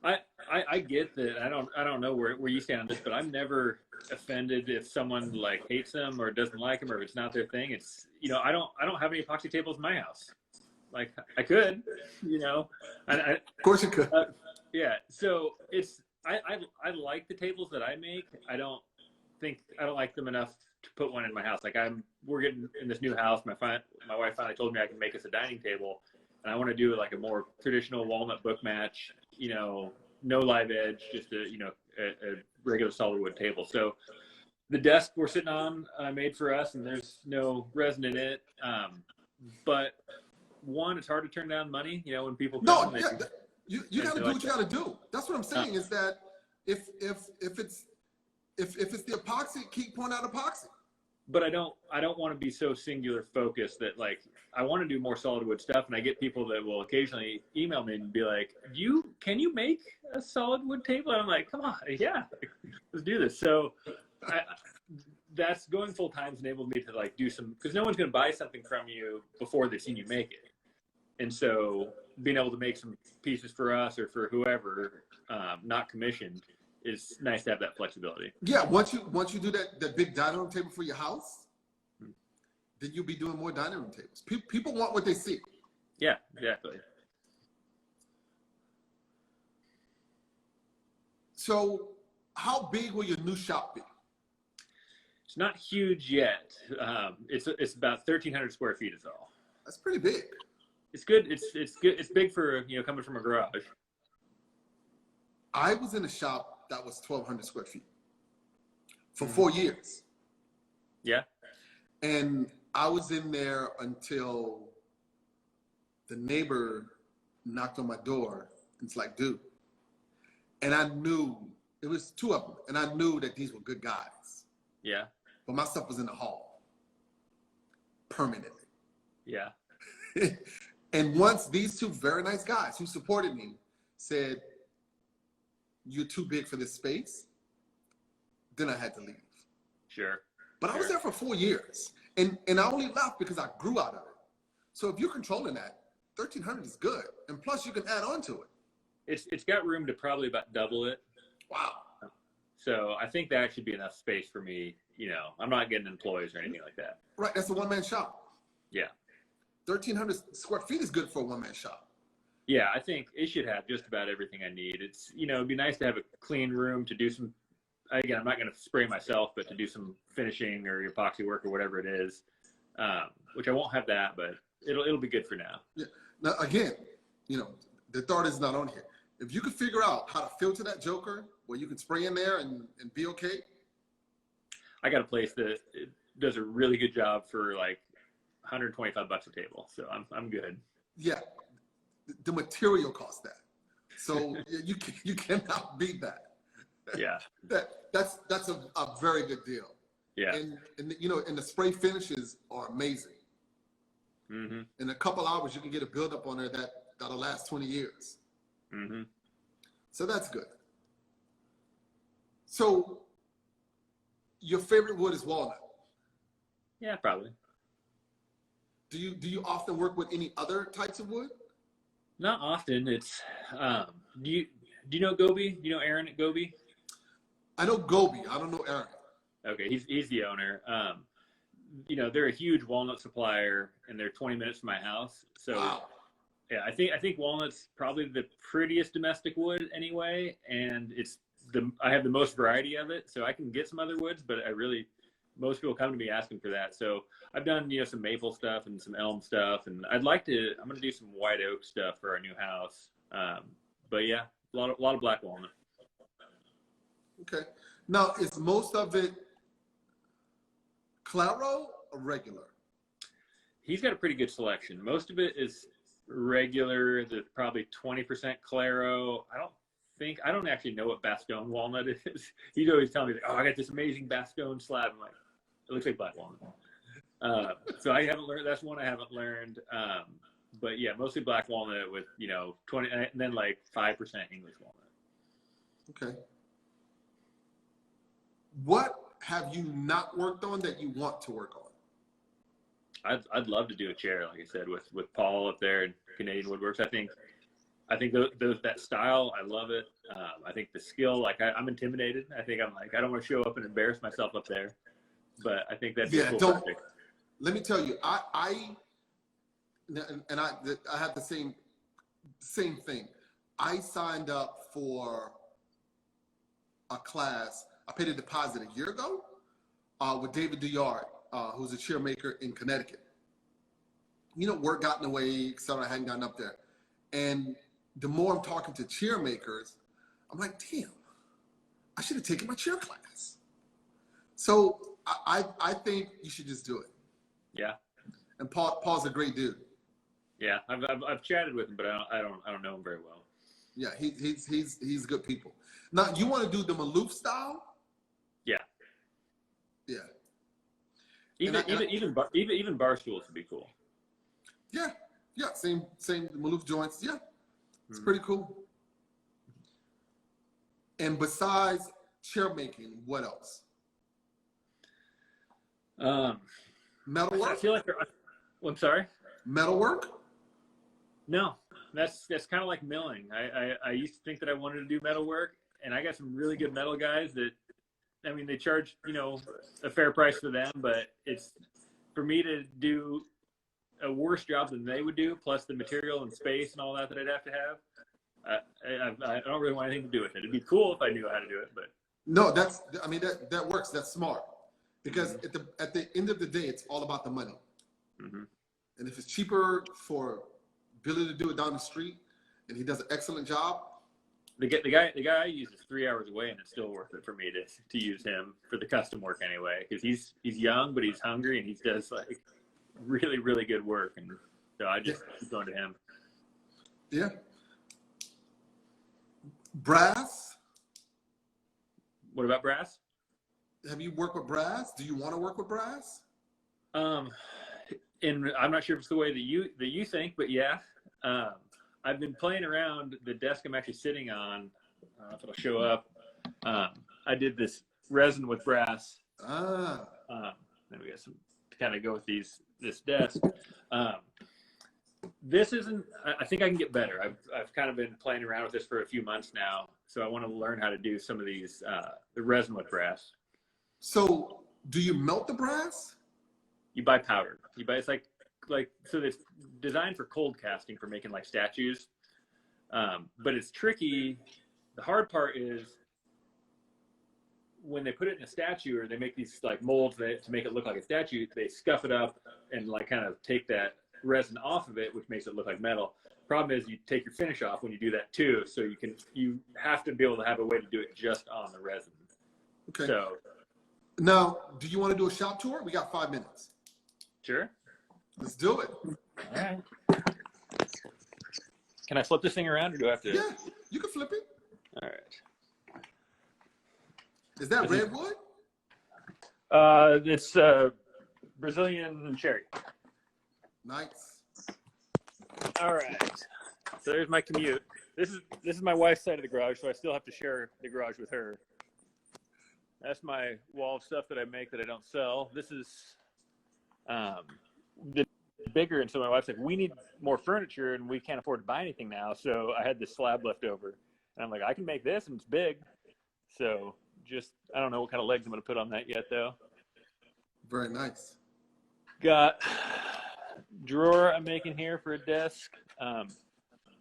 I get that. I don't know where you stand on this, but I'm never offended if someone like hates them or doesn't like them or if it's not their thing. It's, I don't have any epoxy tables in my house. Like I could, Of course you could. Yeah. So I like the tables that I make. I don't like them enough to put one in my house. Like we're getting in this new house. My wife finally told me I can make us a dining table, and I want to do like a more traditional walnut book match. No live edge, just a regular solid wood table. So the desk we're sitting on, I made for us, and there's no resin in it. But one, it's hard to turn down money. When people come, you got to do what you got to do. That's what I'm saying. Is that if it's the epoxy, keep pouring out epoxy. But I don't want to be so singular focused that like I want to do more solid wood stuff, and I get people that will occasionally email me and be like, can you make a solid wood table? And I'm like, come on, yeah, let's do this. So that's going full time's enabled me to like do some, because no one's going to buy something from you before they've seen you make it. And so being able to make some pieces for us or for whoever, not commissioned, is nice to have that flexibility. Yeah, once you do that big dining room table for your house, then you'll be doing more dining room tables. People want what they see. Yeah, exactly. So how big will your new shop be? It's not huge yet. It's about 1,300 square feet is all. That's pretty big. It's good. It's good. It's big for, coming from a garage. I was in a shop that was 1,200 square feet for 4 years. Yeah. And I was in there until the neighbor knocked on my door. And it's like, dude. And I knew, it was 2 of them. And I knew that these were good guys. Yeah. But my stuff was in the hall permanently. Yeah. And once these 2 very nice guys who supported me said, you're too big for this space, then I had to leave. Sure. But I was there for 4 years. And I only left because I grew out of it. So if you're controlling that, 1,300 is good. And plus you can add on to it. It's got room to probably about double it. Wow. So I think that should be enough space for me. I'm not getting employees or anything like that. Right, that's a one-man shop. Yeah. 1,300 square feet is good for a one-man shop. Yeah, I think it should have just about everything I need. It's, it'd be nice to have a clean room to do some, again, I'm not going to spray myself, but to do some finishing or epoxy work or whatever it is, which I won't have that, but it'll be good for now. Yeah. Now, again, the thought is not on here. If you could figure out how to filter that joker where you can spray in there and be okay. I got a place that does a really good job for like $125 a table. So I'm good. Yeah. The material costs that. So you cannot beat that. Yeah. That's a very good deal. Yeah. And the spray finishes are amazing. Mm-hmm. In a couple hours, you can get a buildup on there that'll last 20 years. Mm-hmm. So that's good. So your favorite wood is walnut. Yeah, probably. Do you often work with any other types of wood? Not often. It's do you know Gobi? Do you know Aaron at Gobi? I know Gobi. I don't know Aaron. Okay, he's the owner. They're a huge walnut supplier, and they're 20 minutes from my house. So, wow. Yeah, I think walnut's probably the prettiest domestic wood anyway, and I have the most variety of it. So I can get some other woods, but most people come to me asking for that. So I've done some maple stuff and some elm stuff, and I'm going to do some white oak stuff for our new house. But yeah, a lot of black walnut. Okay. Now, is most of it Claro or regular? He's got a pretty good selection. Most of it is regular. There's probably 20% Claro. I don't actually know what Bastogne walnut is. He's always telling me, I got this amazing Bastogne slab. I'm like, it looks like black walnut. So I haven't learned. That's one I haven't learned. But yeah, mostly black walnut with 20, and then like 5% English walnut. Okay. What have you not worked on that you want to work on? I'd love to do a chair, like I said, with Paul up there at Canadian Woodworks. I think I think that style, I love it. I think the skill, like I'm intimidated. I think I'm like, I don't want to show up and embarrass myself up there, but I think that'd be a cool project. Let me tell you, I have the same thing. I signed up for a class. I paid a deposit a year ago with David Duyard, who's a chair maker in Connecticut. You know, work got in the way, so I hadn't gotten up there. And the more I'm talking to chair makers, I'm like, damn, I should have taken my chair class. So I think you should just do it. Yeah. And Paul's a great dude. Yeah, I've chatted with him, but I don't know him very well. Yeah, he's good people. Now, you want to do the Maloof style? Yeah. Yeah. Even bar stools would be cool. Yeah. Same Maloof joints. Yeah, it's pretty cool. And besides chair making, what else? Metalwork. I feel like I'm sorry. Metalwork. No, that's kind of like milling. I used to think that I wanted to do metal work, and I got some really good metal guys that, I mean, they charge, you know, a fair price for them, but it's for me to do a worse job than they would do, plus the material and space and all that I'd have to have. I don't really want anything to do with it. It'd be cool if I knew how to do it, but no, that works. That's smart, because at the end of the day, it's all about the money. Mm-hmm. And if it's cheaper for Billy to do it down the street, and he does an excellent job. The guy I use is 3 hours away, and it's still worth it for me to use him for the custom work anyway, because he's young, but he's hungry, and he does like really, really good work, and so I just keep going to him. Yeah. Brass. What about brass? Have you worked with brass? Do you want to work with brass? And I'm not sure if it's the way that you think, but yeah. I've been playing around the desk I'm actually sitting on. I don't know if it'll show up. I did this resin with brass. Then we got some to kind of go with this desk. This isn't. I think I can get better. I've kind of been playing around with this for a few months now, so I want to learn how to do some of these the resin with brass. So, do you melt the brass? You buy powder. It's like so it's designed for cold casting for making like statues, but it's tricky. The hard part is when they put it in a statue, or they make these like molds to make it look like a statue, they scuff it up and like kind of take that resin off of it, which makes it look like metal. Problem is you take your finish off when you do that too, so you have to be able to have a way to do it just on the resin. Okay. So now, do you want to do a shop tour? We got 5 minutes. Sure. Let's do it. All right. Can I flip this thing around, or do I have to? Yeah, you can flip it. All right. Is that redwood? It's Brazilian cherry. Nice. All right. So there's my commute. This is my wife's side of the garage, so I still have to share the garage with her. That's my wall of stuff that I make that I don't sell. This is the bigger, and so my wife's like, we need more furniture, and we can't afford to buy anything now. So I had this slab left over, and I'm like, I can make this, and it's big. So just, I don't know what kind of legs I'm going to put on that yet, though. Very nice. Got drawer I'm making here for a desk.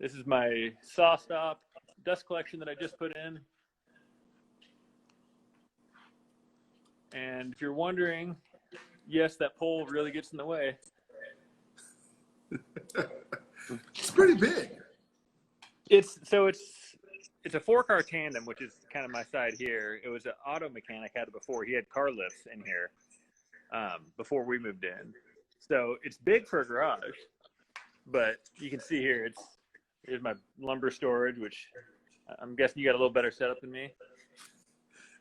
This is my saw stop dust collection that I just put in. And if you're wondering, yes, that pole really gets in the way. It's pretty big. It's a 4-car tandem, which is kind of my side here. It was an auto mechanic had it before. He had car lifts in here before we moved in. So it's big for a garage, but you can see here, here's my lumber storage, which I'm guessing you got a little better setup than me.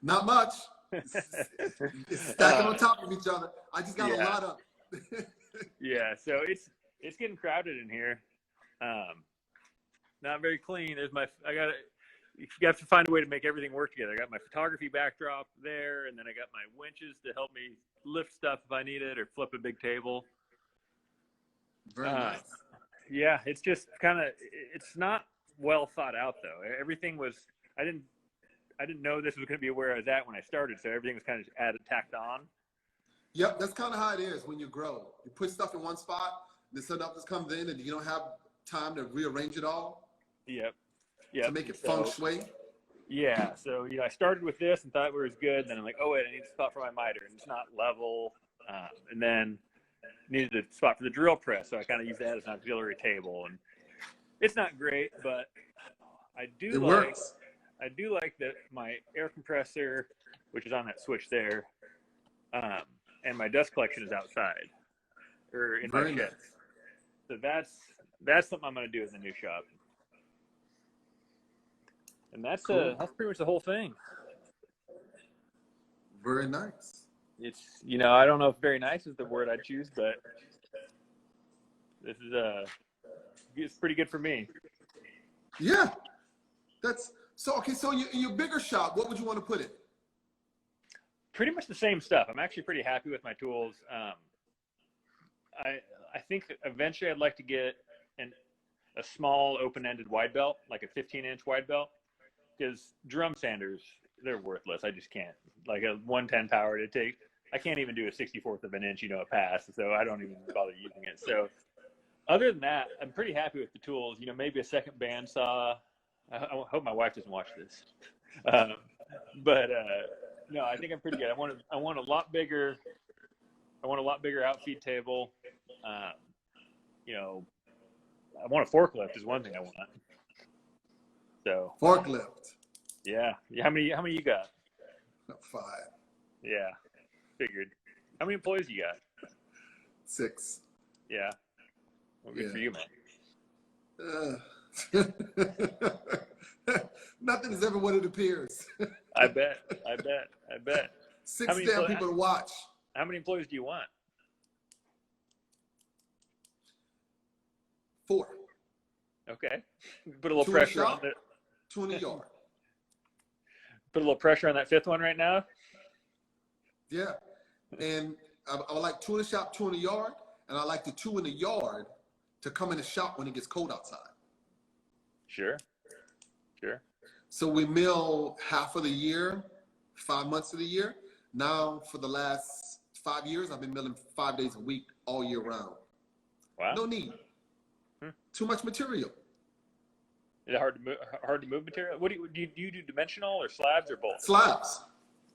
Not much. It's stacking on top of each other. I just got a lot of. Yeah, so it's getting crowded in here. Not very clean. You have to find a way to make everything work together. I got my photography backdrop there, and then I got my winches to help me lift stuff if I need it, or flip a big table. Very nice. Yeah, it's just kind of, it's not well thought out though. Everything was, I didn't know this was going to be where I was at when I started. So everything was kind of just added, tacked on. Yep, that's kind of how it is when you grow. You put stuff in one spot, then something else comes in, and you don't have time to rearrange it all. Yep. To make it feng shui. Yeah. So, you know, I started with this and thought it was good. And then I'm like, oh, wait, I need a spot for my miter. And it's not level. And then needed a spot for the drill press. So I kind of use that as an auxiliary table. And it's not great, but I do like that my air compressor, which is on that switch there, and my dust collection is outside or in my shed. Nice. So that's something I'm going to do in the new shop. And that's cool. That's pretty much the whole thing. Very nice. It's, you know, I don't know if very nice is the word I choose, but this is it's pretty good for me. Yeah. That's so okay. So your bigger shop, what would you want to put in? Pretty much the same stuff. I'm actually pretty happy with my tools. I think eventually I'd like to get a small open-ended wide belt, like a 15-inch wide belt, because drum sanders, they're worthless. I just can't. Like a 110 power to take, I can't even do a 64th of an inch, you know, a pass. So I don't even bother using it. So other than that, I'm pretty happy with the tools. You know, maybe a second bandsaw. I hope my wife doesn't watch this. No, I think I'm pretty good. I want a lot bigger outfeed table. You know, I want a forklift is one thing I want. So forklift. Yeah. How many you got? 5. Yeah. Figured. How many employees you got? 6. Yeah. Well, good for you, man. Nothing is ever what it appears. I bet. 6 damn people to watch. How many employees do you want? 4. Okay. Put a little pressure on it. 2 in the yard. Put a little pressure on that 5th one right now. Yeah. And I would like 2 in the shop, 2 in the yard. And I like the 2 in the yard to come in the shop when it gets cold outside. Sure. So we mill half of the year, 5 months of the year. Now for the last 5 years, I've been milling 5 days a week all year round. Wow. No need. Too much material. Is it hard to move material? What do you do dimensional or slabs or both? Slabs.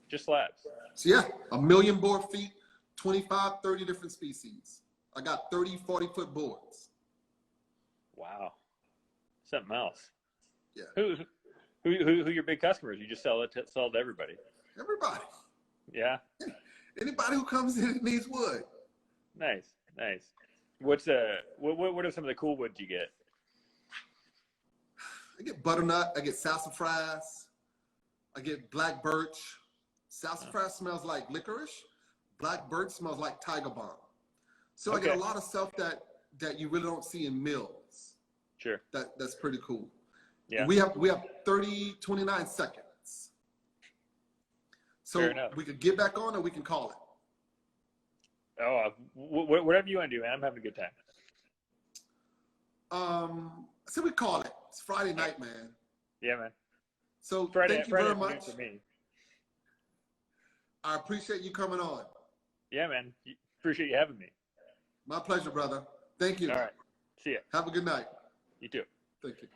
Just slabs. So yeah, 1 million board feet, 25, 30 different species. I got 30, 40-foot boards. Wow. Something else. Yeah. Who your big customers? You just sell to everybody. Everybody. Yeah. Anybody who comes in and needs wood. Nice. What are some of the cool woods you get? I get butternut. I get sassafras. I get black birch. Sassafras smells like licorice. Black birch smells like tiger balm. So okay. I get a lot of stuff that you really don't see in mills. Sure. That's pretty cool. Yeah. We have 29 seconds. So we could get back on or we can call it. Oh, whatever you want to do, man. I'm having a good time. So we call it. It's Friday night, man. Yeah, man. So thank you very much. For me. I appreciate you coming on. Yeah, man. Appreciate you having me. My pleasure, brother. Thank you. All right. See ya. Have a good night. You too. Thank you.